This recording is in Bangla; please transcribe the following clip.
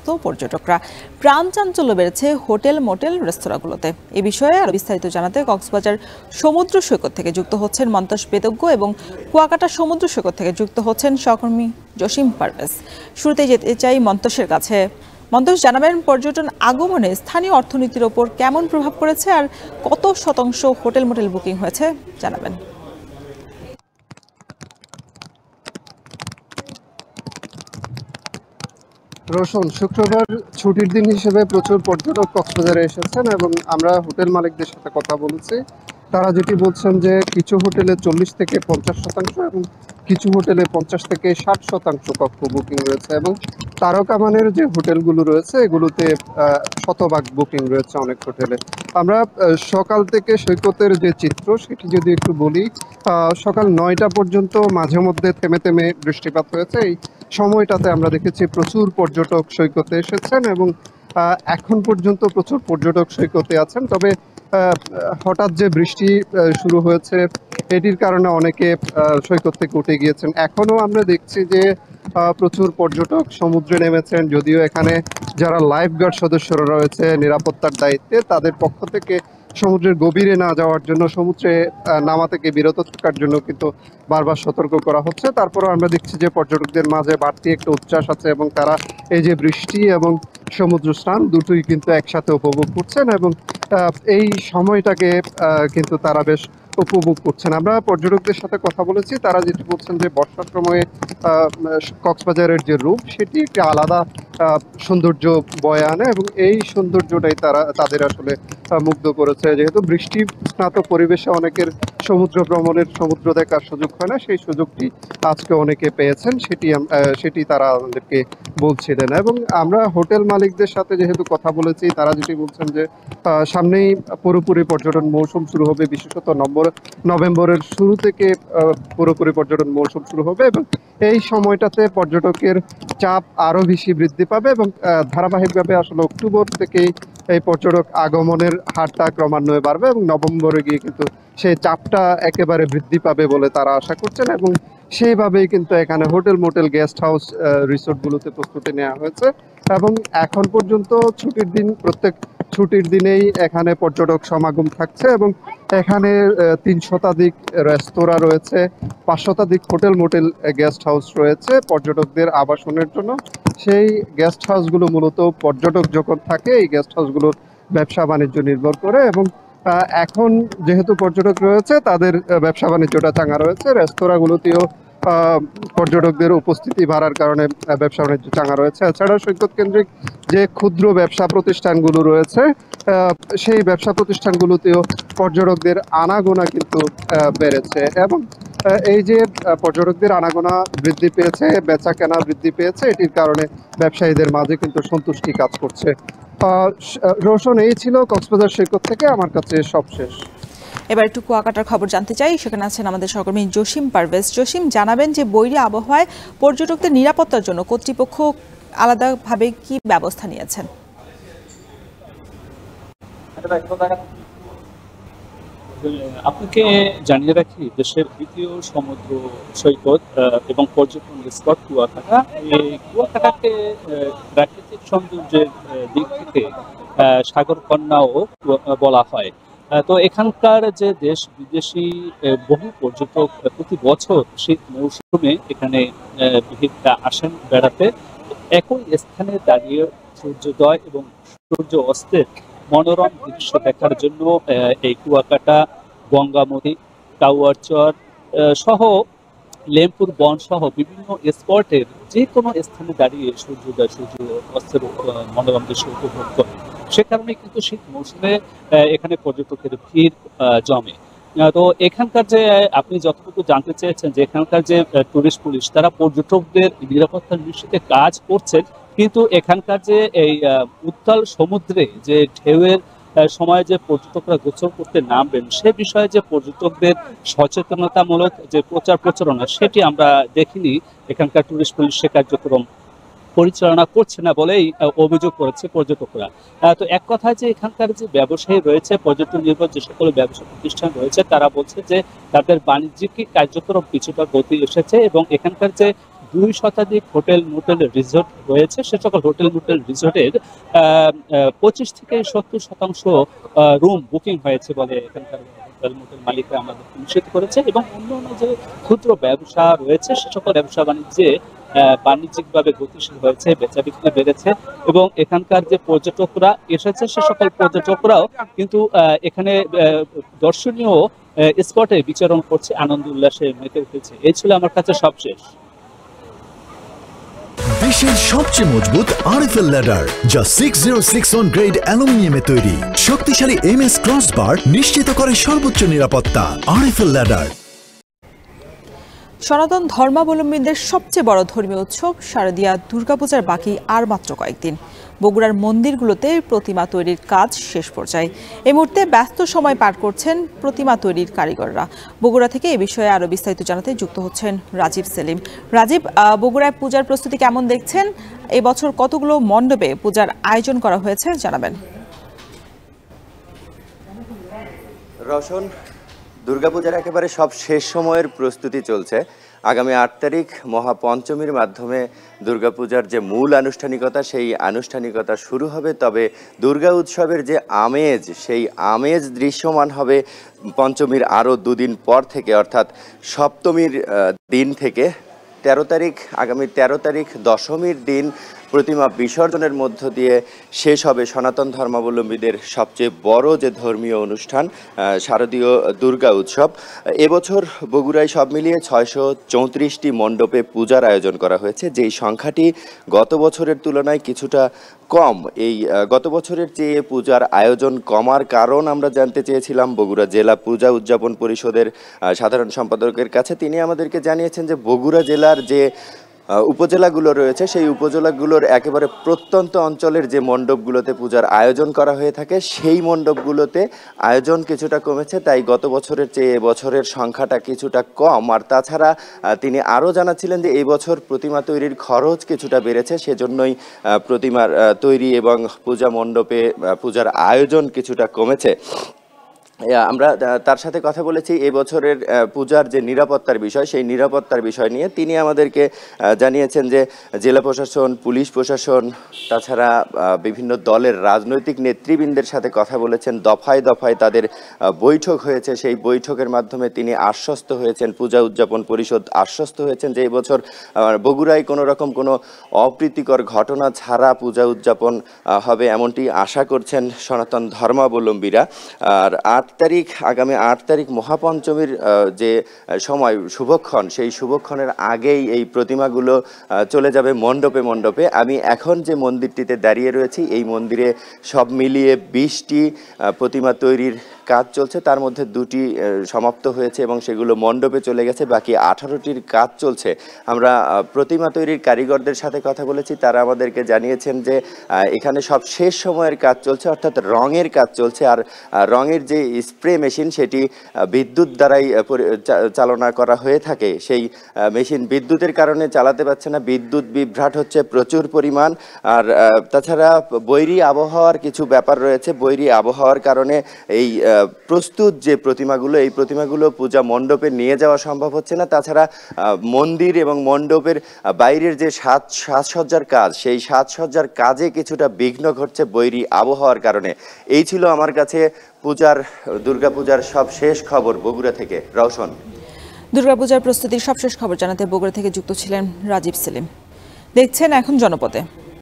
ব্যস্ত পর্যটকরা। প্রাণ চাঞ্চল্য বেড়েছে হোটেল, মোটেল, রেস্তোরাঁগুলোতে। এ বিষয়ে আরো বিস্তারিত জানাতে কক্সবাজার সমুদ্র সৈকত থেকে যুক্ত হচ্ছেন মন্তস বেদজ্ঞ এবং কুয়াকাটা সমুদ্র সৈকত থেকে যুক্ত হচ্ছেন সহকর্মী জসিম পারভেজ। শুরুতেই যেতে চাই মন্তসের কাছে। মন্তস, জানাবেন পর্যটন আগমনে স্থানীয় অর্থনীতির ওপর কেমন প্রভাব পড়েছে আর কত শতাংশ হোটেল, মোটেল বুকিং হয়েছে জানাবেন। রোশন, শুক্রবার ছুটির দিন হিসেবে প্রচুর পর্যটক কক্সবাজারে এসেছেন এবং আমরা হোটেল মালিকদের সাথে কথা বলেছি। তারা যেটি বলছেন যে কিছু হোটেলে 40 থেকে 50% এবং কিছু হোটেলে 50 থেকে 60% কক্ষ বুকিং রয়েছে এবং তারকা মানের যে হোটেলগুলো রয়েছে এগুলোতে শতভাগ বুকিং রয়েছে অনেক হোটেলে। আমরা সকাল থেকে সৈকতের যে চিত্র সেটি যদি একটু বলি, সকাল 9টা পর্যন্ত মাঝে মধ্যে থেমে থেমে বৃষ্টিপাত হয়েছে। এই সময়টাতে আমরা দেখেছি প্রচুর পর্যটক সৈকতে এসেছেন এবং এখন পর্যন্ত প্রচুর পর্যটক সৈকতে আছেন। তবে হঠাৎ যে বৃষ্টি শুরু হয়েছে এটির কারণে অনেকে সৈকত থেকে উঠে গিয়েছেন। এখনো আমরা দেখছি যে প্রচুর পর্যটক সমুদ্রে নেমেছেন, যদিও এখানে যারা লাইফ গার্ড সদস্যরা রয়েছে নিরাপত্তার দায়িত্বে তাদের পক্ষ থেকে সমুদ্রের গভীরে না যাওয়ার জন্য, সমুদ্রে নামা থেকে বিরত থাকার জন্য কিন্তু বারবার সতর্ক করা হচ্ছে। তারপরেও আমরা দেখছি যে পর্যটকদের মাঝে বাড়তি একটা উচ্ছ্বাস আছে এবং তারা এই যে বৃষ্টি এবং সমুদ্র স্নান দুটোই কিন্তু একসাথে উপভোগ করছেন এবং এই সময়টাকে কিন্তু তারা বেশ উপভোগ করছেন। আমরা পর্যটকদের সাথে কথা বলেছি, তারা যেটি বলছেন যে বর্ষার সময়ে কক্সবাজারের যে রূপ সেটি একটি আলাদা সৌন্দর্য বয়ে আনে এবং এই সৌন্দর্যটাই তাদের আসলে মুগ্ধ করেছে। যেহেতু বৃষ্টি স্নাত পরিবেশে অনেকের সমুদ্র ভ্রমণের, সমুদ্র দেখার সুযোগ হয় না, সেই সুযোগটি আজকে অনেকে পেয়েছেন, সেটি তারা আমাদেরকে বলছিলেন। এবং আমরা হোটেল মালিকদের সাথে যেহেতু কথা বলেছি, তারা যেটি বলছেন যে সামনেই পুরোপুরি পর্যটন মৌসুম শুরু হবে, বিশেষত নভেম্বরের শুরু থেকে পুরোপুরি পর্যটন মৌসুম শুরু হবে এবং এই সময়টাতে পর্যটকের চাপ আরো বেশি বৃদ্ধি পাবে এবং ধারাবাহিকভাবে আসলে অক্টোবর থেকেই এই পর্যটক আগমনের হারটা ক্রমান্বয়ে বাড়বে এবং নভেম্বরে গিয়ে কিন্তু সেই চাপটা একেবারে বৃদ্ধি পাবে বলে তারা আশা করছেন এবং সেইভাবেই কিন্তু এখানে হোটেল, মোটেল, গেস্ট হাউস, রিসোর্টগুলোতে প্রস্তুতি নেওয়া হয়েছে এবং এখন পর্যন্ত প্রত্যেক ছুটির দিনেই এখানে পর্যটক সমাগম থাকছে এবং এখানে 3 শতাধিক রেস্তোরাঁ রয়েছে, 5 শতাধিক হোটেল, মোটেল, গেস্ট হাউস রয়েছে পর্যটকদের আবাসনের জন্য। সেই গেস্ট হাউসগুলো মূলত পর্যটক যখন থাকে এই গেস্ট হাউসগুলোর ব্যবসা বাণিজ্য নির্ভর করে এবং এখন যেহেতু পর্যটক রয়েছে তাদের ব্যবসা বাণিজ্যটা চাঙ্গা রয়েছে। রেস্তোরাঁগুলোতেও পর্যটকদের উপস্থিতি বাড়ার কারণে ব্যবসা বাণিজ্য চাঙ্গা রয়েছে। এছাড়াও সৈকত কেন্দ্রিক যে ক্ষুদ্র ব্যবসা প্রতিষ্ঠানগুলো রয়েছে সেই ব্যবসা প্রতিষ্ঠানগুলোতেও পর্যটকদের আনাগোনা কিন্তু বেড়েছে এবং এই যে পর্যটকদের আনাগোনা বৃদ্ধি পেয়েছে, বেচা কেনা বৃদ্ধি পেয়েছে, এটির কারণে ব্যবসায়ীদের মাঝে কিন্তু সন্তুষ্টি কাজ করছে। রোশন, এই ছিল কক্সবাজার সৈকত থেকে আমার কাছে সবশেষ। এবার একটু কুয়াকাটার খবর জানতে চাই, সেখানে আছেন আমাদের সহকর্মী জসিম পারভেজ। জসিম, জানাবেন যে বৈরী আবহাওয়ায় পর্যটকদের নিরাপত্তার জন্য কর্তৃপক্ষ আলাদাভাবে কি ব্যবস্থা নিয়েছেন? আপনাকে জানিয়ে রাখি, দেশের দ্বিতীয় সমুদ্র সৈকত এবং পর্যটন স্পট কুয়াকাটা। এই কুয়াকাটাকে প্রাকৃতিক সৌন্দর্যের দিক থেকে সাগর কন্যাও বলা হয়। তো এখানকার যে দেশ বিদেশি বহু পর্যটক প্রতি বছর শীত মৌসুমে এখানে আসেন বেড়াতে। একই স্থানে দাঁড়িয়ে সূর্যোদয় এবং সূর্য অস্তের মনোরম দৃশ্য দেখার জন্য এই কুয়াকাটা, গঙ্গামতি, টাওয়ার চর সহ লেমপুর বন সহ বিভিন্ন স্পটের যে কোনো স্থানে দাঁড়িয়ে সূর্যোদয়, সূর্য অস্তের মনোরম দৃশ্য উপভোগ করে। সে কারণে কিন্তু শীত মৌসুমে এখানে পর্যটকের ভিড় জমে। তো এখানকার যে আপনি যতটুকু জানতে চেয়েছেন যে এখানকার যে টুরিস্ট পুলিশ তারা পর্যটকদের নিরাপত্তা নিশ্চিতে কাজ করছেন, কিন্তু এখানকার যে এই উত্তাল সমুদ্রে যে ঢেউয়ের সময় যে পর্যটকরা গোসল করতে নামবেন সে বিষয়ে যে পর্যটকদের সচেতনতামূলক যে প্রচার প্রচারণা সেটি আমরা দেখিনি। এখানকার টুরিস্ট পুলিশ সে কার্যক্রম পরিচালনা করছে না বলেই অভিযোগ করেছে পর্যটকরা। তো এক কথায় যে এখানকার যে ব্যবসায়ী রয়েছে, পর্যটন নির্ভর যে সকল ব্যবসা প্রতিষ্ঠান রয়েছে, তারা বলছে যে তাদের বাণিজ্যিক কার্যক্রম কিছুটা গতি এসেছে এবং এখানকার যে 2 শতাধিক হোটেল মোটেল রিসোর্ট রয়েছে। সে সকল হোটেল মোটেল রিসোর্টের 25 থেকে 70% রুম বুকিং হয়েছে বলে এখানকার হোটেল মোটেল মালিকরা আমাদের নিশ্চিত করেছে। এবং অন্যান্য যে ক্ষুদ্র ব্যবসা রয়েছে সে সকল ব্যবসা বাণিজ্যিকভাবে গতিশীল হয়েছে, বেচা বিক্রি বেড়েছে এবং এখানকার যে পর্যটকরা এসেছে সে সকল পর্যটকরাও কিন্তু এখানে দর্শনীয় স্পটে বিচরণ করছে, আনন্দ উল্লাসে মেতে উঠেছে। এই ছিল আমার কাছে সবশেষ। দেশের সবচেয়ে মজবুত আরএফএল ল্যাডার, যা 6061 গ্রেড অ্যালুমিনিয়ামে তৈরি। শক্তিশালী এমএস ক্রসবার নিশ্চিত করে সর্বোচ্চ নিরাপত্তা। RFL ladder. সনাতন ধর্মাবলম্বীদের সবচেয়ে বড় ধর্মীয় উৎসব শারদীয়া দুর্গাপূজার বাকি আর মাত্র কয়েকদিন। বগুড়ার মন্দিরগুলোতে প্রতিমা তৈরির কাজ শেষ পর্যায়ে। এই মুহূর্তে ব্যস্ত সময় পার করছেন প্রতিমা তৈরির কারিগররা। বগুড়া থেকে এ বিষয়ে আরো বিস্তারিত জানাতে যুক্ত হচ্ছেন রাজীব সেলিম। রাজীব, বগুড়ায় পূজার প্রস্তুতি কেমন দেখছেন? এবছর কতগুলো মণ্ডপে পূজার আয়োজন করা হয়েছে জানাবেন। রওশন, দুর্গাপূজার একেবারে সব শেষ সময়ের প্রস্তুতি চলছে। আগামী 8 তারিখ মহাপঞ্চমীর মাধ্যমে দুর্গাপূজার যে মূল আনুষ্ঠানিকতা সেই আনুষ্ঠানিকতা শুরু হবে। তবে দুর্গা উৎসবের যে আমেজ সেই আমেজ দৃশ্যমান হবে পঞ্চমীর আরও 2 দিন পর থেকে, অর্থাৎ সপ্তমীর দিন থেকে 13 তারিখ, আগামী 13 তারিখ দশমীর দিন প্রতিমা বিসর্জনের মধ্য দিয়ে শেষ হবে সনাতন ধর্মাবলম্বীদের সবচেয়ে বড় যে ধর্মীয় অনুষ্ঠান শারদীয় দুর্গা উৎসব। এবছর বগুড়ায় সব মিলিয়ে 634টি মণ্ডপে পূজার আয়োজন করা হয়েছে, যেই সংখ্যাটি গত বছরের তুলনায় কিছুটা কম। এই গত বছরের চেয়ে পূজার আয়োজন কমার কারণ আমরা জানতে চেয়েছিলাম বগুড়া জেলা পূজা উদযাপন পরিষদের সাধারণ সম্পাদকের কাছে। তিনি আমাদেরকে জানিয়েছেন যে বগুড়া জেলার যে উপজেলাগুলো রয়েছে সেই উপজেলাগুলোর একেবারে প্রত্যন্ত অঞ্চলের যে মণ্ডপগুলোতে পূজার আয়োজন করা হয়ে থাকে সেই মণ্ডপগুলোতে আয়োজন কিছুটা কমেছে, তাই গত বছরের চেয়ে এবছরের সংখ্যাটা কিছুটা কম। আর তাছাড়া তিনি আরও জানাচ্ছিলেন যে এই বছর প্রতিমা তৈরির খরচ কিছুটা বেড়েছে, সেজন্যই প্রতিমার তৈরি এবং পূজা মণ্ডপে পূজার আয়োজন কিছুটা কমেছে। আমরা তার সাথে কথা বলেছি এই বছরের পূজার যে নিরাপত্তার বিষয় সেই নিরাপত্তার বিষয় নিয়ে। তিনি আমাদেরকে জানিয়েছেন যে জেলা প্রশাসন, পুলিশ প্রশাসন, তাছাড়া বিভিন্ন দলের রাজনৈতিক নেতৃবৃন্দের সাথে কথা বলেছেন, দফায় দফায় তাদের বৈঠক হয়েছে। সেই বৈঠকের মাধ্যমে তিনি আশ্বস্ত হয়েছেন, পূজা উদযাপন পরিষদ আশ্বস্ত হয়েছেন যে এবছর বগুড়ায় কোনো রকম কোনো অপ্রীতিকর ঘটনা ছাড়া পূজা উদযাপন হবে, এমনটি আশা করছেন সনাতন ধর্মাবলম্বীরা। আর আগামী 8 তারিখ মহাপঞ্চমীর যে সময় শুভক্ষণ, সেই শুভক্ষণের আগেই এই প্রতিমাগুলো চলে যাবে মণ্ডপে মণ্ডপে। আমি এখন যে মন্দিরটিতে দাঁড়িয়ে রয়েছি এই মন্দিরে সব মিলিয়ে 20টি প্রতিমা তৈরির কাজ চলছে, তার মধ্যে 2টি সমাপ্ত হয়েছে এবং সেগুলো মণ্ডপে চলে গেছে, বাকি 18টির কাজ চলছে। আমরা প্রতিমা তৈরির কারিগরদের সাথে কথা বলেছি, তারা আমাদেরকে জানিয়েছেন যে এখানে সব শেষ সময়ের কাজ চলছে, অর্থাৎ রঙের কাজ চলছে। আর রঙের যে স্প্রে মেশিন সেটি বিদ্যুৎ দ্বারাই চালনা করা হয়ে থাকে, সেই মেশিন বিদ্যুতের কারণে চালাতে পারছে না, বিদ্যুৎ বিভ্রাট হচ্ছে প্রচুর পরিমাণ। আর তাছাড়া বৈরী আবহাওয়ার কিছু ব্যাপার রয়েছে, বৈরী আবহাওয়ার কারণে এই প্রস্তুত যে প্রতিমাগুলো এই প্রতিমাগুলো পূজা মণ্ডপে নিয়ে যাওয়া সম্ভব হচ্ছে না। তাছাড়া মন্দির এবং মণ্ডপের বাইরের যে সাজসজ্জার কাজ সেই সাজসজ্জার কাজে কিছুটা বিঘ্ন ঘটছে বৈরী আবহাওয়ার কারণে। এই ছিল আমার কাছে দুর্গাপূজার সব শেষ খবর বগুড়া থেকে। রওশন, দুর্গাপূজার প্রস্তুতির সবশেষ খবর জানাতে বগুড়া থেকে যুক্ত ছিলেন রাজীব সেলিম। দেখছেন এখন জনপদে।